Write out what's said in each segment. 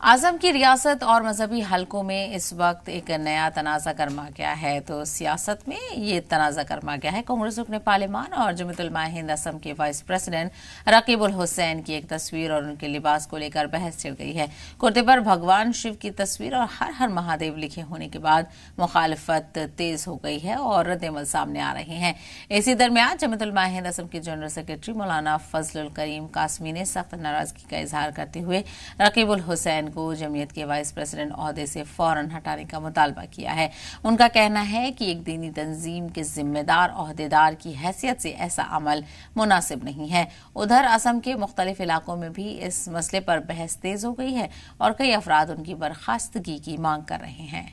आजम की रियासत और मजहबी हलकों में इस वक्त एक नया तनाज़ा गर्मा गया है। तो सियासत में ये तनाज़ा गर्मा गया है। कांग्रेस रुकने पार्लिमान और जमीयत उलमा हिंद असम के वाइस प्रेसिडेंट रकीबुल हुसैन की एक तस्वीर और उनके लिबास को लेकर बहस छिड़ गई है। कुर्ते पर भगवान शिव की तस्वीर और हर हर महादेव लिखे होने के बाद मुखालिफत तेज हो गई है और रद्द-ए-अमल सामने आ रहे हैं। इसी दरमियान जमीयत उलमा हिंद असम के जनरल सेक्रेटरी मौलाना फजलुल करीम कासमी ने सख्त नाराजगी का इजहार करते हुए रकीबुल हुसैन को जमीयत के वाइस प्रेसिडेंट ओहदे से फौरन हटाने का मुतालबा किया है। उनका कहना है कि एक दीनी तंजीम के जिम्मेदार ओहदेदार की हैसियत से ऐसा अमल मुनासिब नहीं है। उधर असम के मुख्तलिफ इलाकों में भी इस मसले पर बहस तेज हो गई है और कई अफराद उनकी बर्खास्तगी की मांग कर रहे हैं।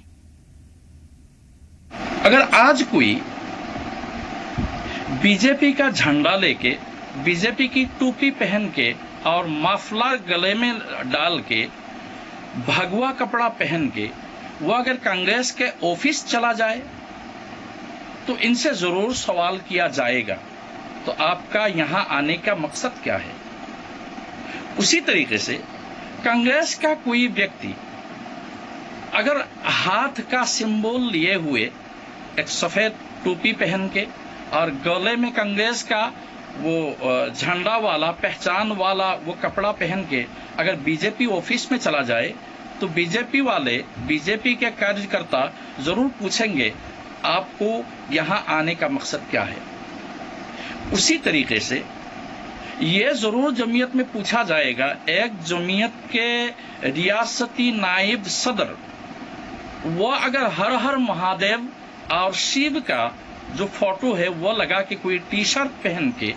अगर आज कोई बीजेपी का झंडा लेके, बीजेपी की टोपी पहन के और माफलर गले में डाल के, भगवा कपड़ा पहन के वो अगर कांग्रेस के ऑफिस चला जाए तो इनसे जरूर सवाल किया जाएगा, तो आपका यहां आने का मकसद क्या है। उसी तरीके से कांग्रेस का कोई व्यक्ति अगर हाथ का सिंबल लिए हुए एक सफेद टोपी पहन के और गले में कांग्रेस का वो झंडा वाला, पहचान वाला वो कपड़ा पहन के अगर बीजेपी ऑफिस में चला जाए तो बीजेपी वाले, बीजेपी के कार्यकर्ता जरूर पूछेंगे आपको यहां आने का मकसद क्या है। उसी तरीके से ये जरूर जमीयत में पूछा जाएगा। एक जमीयत के रियासती नायब सदर वो अगर हर हर महादेव और शिव का जो फोटो है वो लगा के कोई टी शर्ट पहन के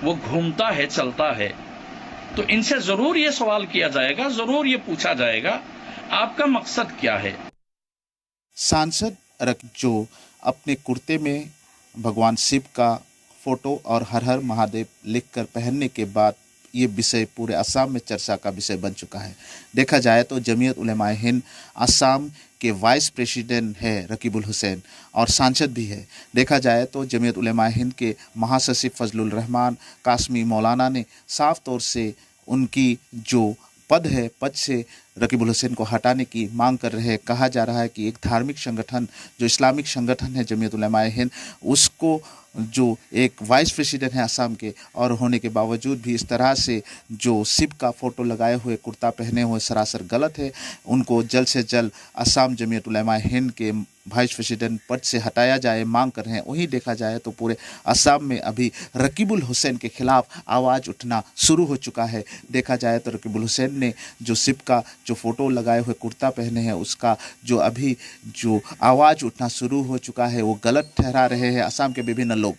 वो घूमता है, चलता है, तो इनसे जरूर ये सवाल किया जाएगा, जरूर ये पूछा जाएगा आपका मकसद क्या है। सांसद जो अपने कुर्ते में भगवान शिव का फोटो और हर हर महादेव लिखकर पहनने के बाद ये विषय पूरे असम में चर्चा का विषय बन चुका है। देखा जाए तो जमीयत उलमा हिंद असम के वाइस प्रेसिडेंट है रकीबुल हुसैन और सांसद भी है। देखा जाए तो जमीयत उलमा हिंद के महासचिव फजलुल रहमान कासमी मौलाना ने साफ तौर से उनकी जो पद है, पद से रकीबुल हुसैन को हटाने की मांग कर रहे हैं। कहा जा रहा है कि एक धार्मिक संगठन जो इस्लामिक संगठन है जमीयत उलमा हिंद, उसको जो एक वाइस प्रेसिडेंट है असम के और होने के बावजूद भी इस तरह से जो शिव का फोटो लगाए हुए कुर्ता पहने हुए सरासर गलत है। उनको जल्द से जल्द असम जमीयत उलमा हिंद के वाइस प्रेसिडेंट पद से हटाया जाए मांग कर रहे हैं। वहीं देखा जाए तो पूरे असम में अभी रकीबुल हुसैन के खिलाफ आवाज़ उठना शुरू हो चुका है। देखा जाए तो रकीबुल हुसैन ने जो शिव का जो फोटो लगाए हुए कुर्ता पहने हैं उसका जो अभी जो आवाज़ उठना शुरू हो चुका है वो गलत ठहरा रहे हैं असम के विभिन्न लोग।